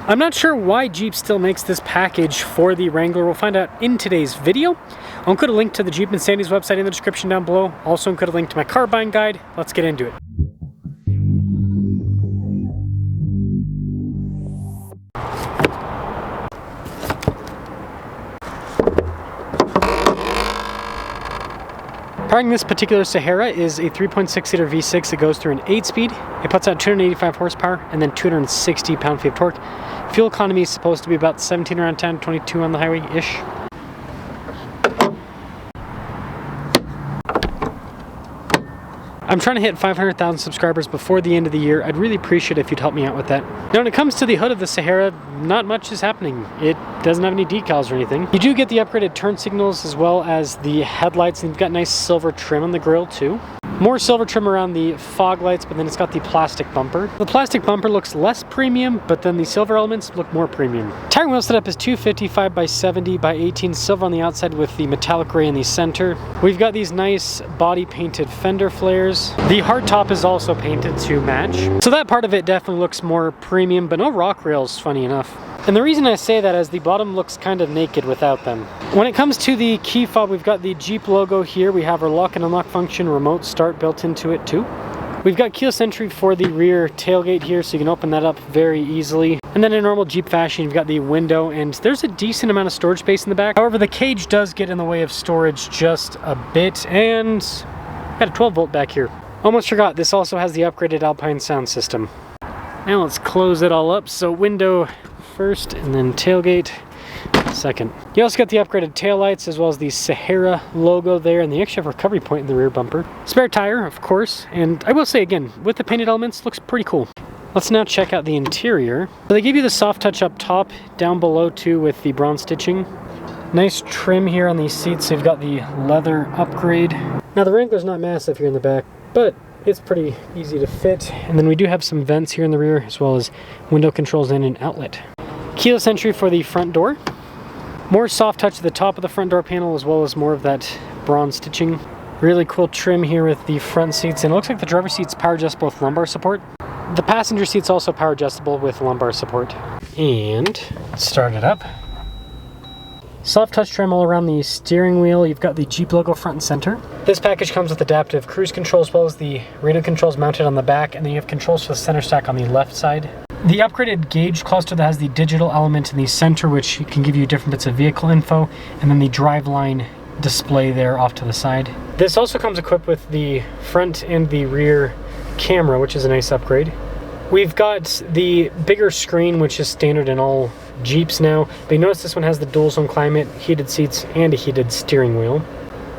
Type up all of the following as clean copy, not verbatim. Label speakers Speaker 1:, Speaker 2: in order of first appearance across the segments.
Speaker 1: I'm not sure why Jeep still makes this package for the Wrangler. We'll find out in today's video. I'll include a link to the Jeep and Sandy's website in the description down below. Also include a link to my car buying guide. Let's get into it. Powering this particular Sahara is a 3.6-liter V6 that goes through an 8-speed. It puts out 285 horsepower and then 260 pound-feet of torque. Fuel economy is supposed to be about 17 around 10, 22 on the highway-ish. I'm trying to hit 500,000 subscribers before the end of the year. I'd really appreciate it if you'd help me out with that. Now, when it comes to the hood of the Sahara, not much is happening. It doesn't have any decals or anything. You do get the upgraded turn signals as well as the headlights, and you've got nice silver trim on the grille too. More silver trim around the fog lights, but then it's got the plastic bumper. The plastic bumper looks less premium, but then the silver elements look more premium. Tire wheel setup is 255 by 70 by 18, silver on the outside with the metallic gray in the center. We've got these nice body painted fender flares. The hard top is also painted to match. So that part of it definitely looks more premium, but no rock rails, funny enough. And the reason I say that is the bottom looks kind of naked without them. When it comes to the key fob, we've got the Jeep logo here. We have our lock and unlock function, remote start built into it too. We've got keyless entry for the rear tailgate here, so you can open that up very easily. And then in normal Jeep fashion, you've got the window, and there's a decent amount of storage space in the back. However, the cage does get in the way of storage just a bit, and got a 12-volt back here. Almost forgot, this also has the upgraded Alpine sound system. Now let's close it all up. So window first, and then tailgate second. You also got the upgraded taillights as well as the Sahara logo there, and the extra recovery point in the rear bumper. Spare tire, of course, and I will say again, with the painted elements, looks pretty cool. Let's now check out the interior. So they give you the soft touch up top, down below too with the bronze stitching. Nice trim here on these seats, so you've got the leather upgrade. Now the Wrangler's not massive here in the back, but it's pretty easy to fit. And then we do have some vents here in the rear, as well as window controls and an outlet. Keyless entry for the front door. More soft touch at the top of the front door panel, as well as more of that bronze stitching. Really cool trim here with the front seats, and it looks like the driver's seat's power adjustable with lumbar support. The passenger seat's also power adjustable with lumbar support. And start it up. Soft touch trim all around the steering wheel. You've got the Jeep logo front and center. This package comes with adaptive cruise control as well as the radio controls mounted on the back, and then you have controls for the center stack on the left side. The upgraded gauge cluster that has the digital element in the center, which can give you different bits of vehicle info, and then the driveline display there off to the side. This also comes equipped with the front and the rear camera, which is a nice upgrade. We've got the bigger screen, which is standard in all Jeeps now, but you notice this one has the dual zone climate, heated seats, and a heated steering wheel.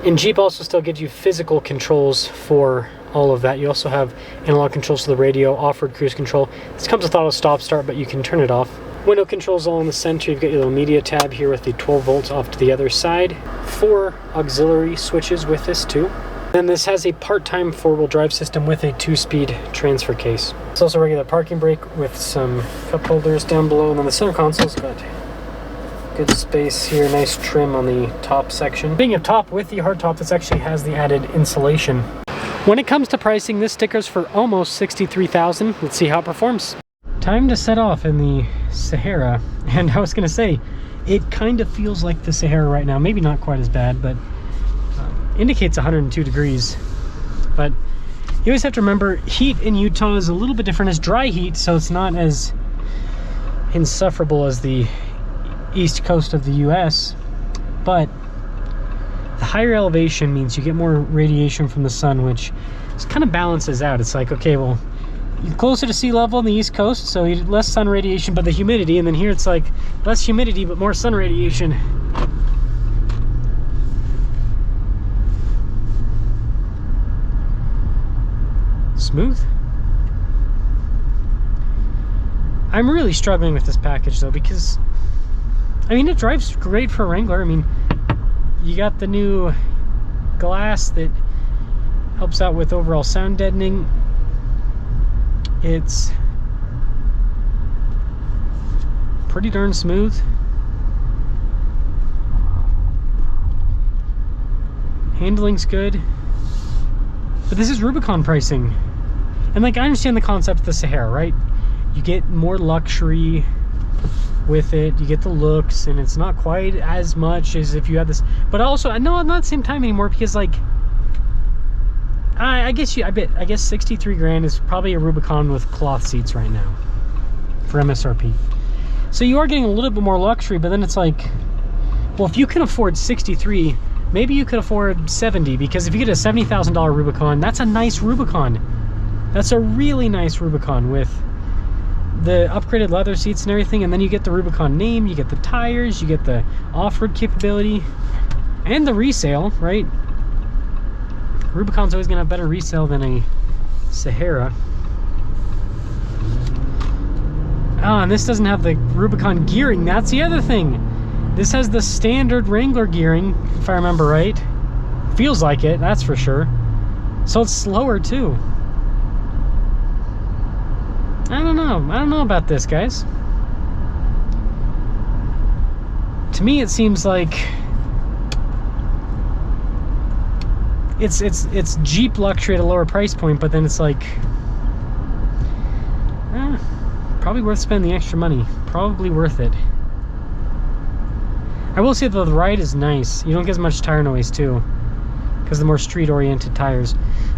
Speaker 1: And Jeep also still gives you physical controls for all of that. You also have analog controls for the radio, off-road cruise control. This comes with auto stop start, but you can turn it off. Window controls all in the center. You've got your little media tab here with the 12 volts off to the other side. 4 auxiliary switches with this too. Then this has a part-time 4-wheel drive system with a 2-speed transfer case. It's also a regular parking brake with some cup holders down below, and then the center console's got good space here, nice trim on the top section. Being a top with the hard top, this actually has the added insulation. When it comes to pricing, this sticker's for almost $63,000. Let's see how it performs. Time to set off in the Sahara, and I was gonna say, it kind of feels like the Sahara right now. Maybe not quite as bad, but indicates 102 degrees. But you always have to remember, heat in Utah is a little bit different. It's dry heat, so it's not as insufferable as the east coast of the US, but the higher elevation means you get more radiation from the sun, which just kind of balances out. It's like, okay, well, you're closer to sea level on the east coast, so you get less sun radiation, but the humidity, and then here it's like less humidity but more sun radiation. Smooth. I'm really struggling with this package though, because I mean, it drives great for a Wrangler. I mean, you got the new glass that helps out with overall sound deadening. It's pretty darn smooth. Handling's good. But this is Rubicon pricing. And like, I understand the concept of the Sahara, right? You get more luxury with it. You get the looks, and it's not quite as much as if you had this. But also, no, not the same time anymore, because like, I guess 63 grand is probably a Rubicon with cloth seats right now for MSRP. So you are getting a little bit more luxury, but then it's like, well, if you can afford 63, maybe you could afford 70, because if you get a $70,000 Rubicon, that's a nice Rubicon. That's a really nice Rubicon with the upgraded leather seats and everything, and then you get the Rubicon name, you get the tires, you get the off-road capability, and the resale, right? Rubicon's always gonna have better resale than a Sahara. Oh, and this doesn't have the Rubicon gearing. That's the other thing. This has the standard Wrangler gearing, if I remember right. Feels like it, that's for sure. So it's slower too. I don't know about this, guys. To me, it seems like it's Jeep luxury at a lower price point, but then it's like, probably worth spending the extra money. Probably worth it. I will say though, the ride is nice. You don't get as much tire noise too, because the more street-oriented tires.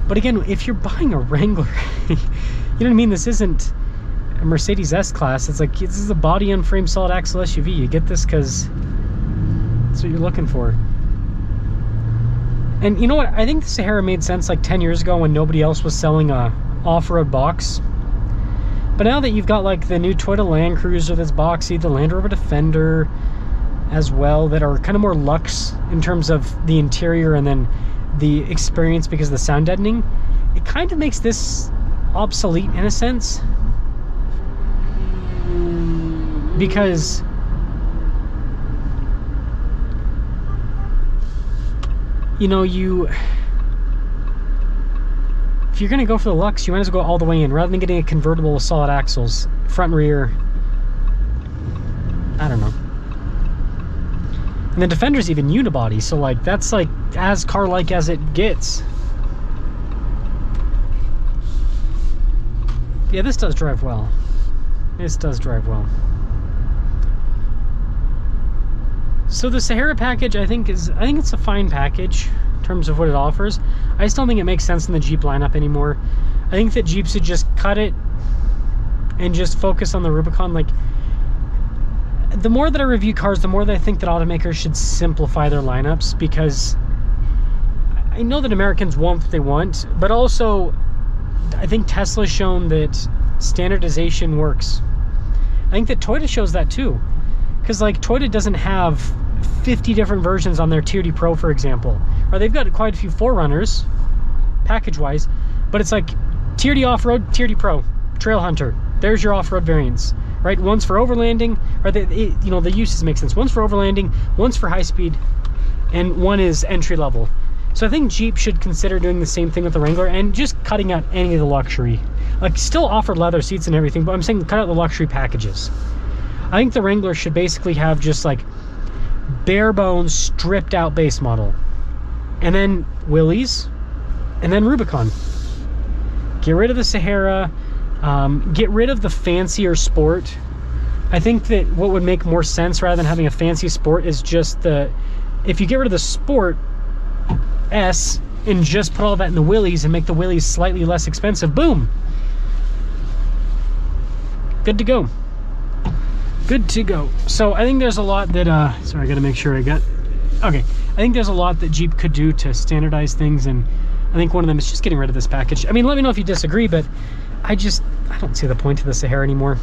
Speaker 1: But again, if you're buying a Wrangler, you know what I mean? This isn't a Mercedes S-Class. It's like, this is a body on frame solid axle SUV. You get this because that's what you're looking for. And you know what? I think the Sahara made sense like 10 years ago when nobody else was selling a off-road box. But now that you've got like the new Toyota Land Cruiser that's boxy, the Land Rover Defender as well, that are kind of more luxe in terms of the interior and then the experience because of the sound deadening, it kind of makes this obsolete in a sense. Because you know, if you're gonna go for the Lux, you might as well go all the way in rather than getting a convertible with solid axles, front and rear. I don't know. And the Defender's even unibody, so like that's like as car-like as it gets. Yeah, this does drive well. This does drive well. So the Sahara package, I think it's a fine package in terms of what it offers. I just don't think it makes sense in the Jeep lineup anymore. I think that Jeep should just cut it and just focus on the Rubicon. Like, the more that I review cars, the more that I think that automakers should simplify their lineups, because I know that Americans want what they want, but also I think Tesla's shown that standardization works. I think that Toyota shows that too, because like Toyota doesn't have 50 different versions on their Tier D Pro, for example, or they've got quite a few 4Runners package wise, but it's like Tier D off-road, Tier D Pro, Trail Hunter, there's your off-road variants, right? One's for overlanding, or you know, the uses make sense. One's for overlanding, one's for high speed, and one is entry level. So I think Jeep should consider doing the same thing with the Wrangler and just cutting out any of the luxury. Like, still offer leather seats and everything, but I'm saying cut out the luxury packages. I think the Wrangler should basically have just like bare bones, stripped out base model, and then Willys, and then Rubicon. Get rid of the Sahara, get rid of the fancier Sport. I think that what would make more sense rather than having a fancy Sport is just if you get rid of the Sport S and just put all that in the Willys and make the Willys slightly less expensive, boom, good to go. Good to go. So I think there's a lot that sorry, I gotta make sure okay, I think there's a lot that Jeep could do to standardize things, and I think one of them is just getting rid of this package. I mean, let me know if you disagree, but I don't see the point of the Sahara anymore.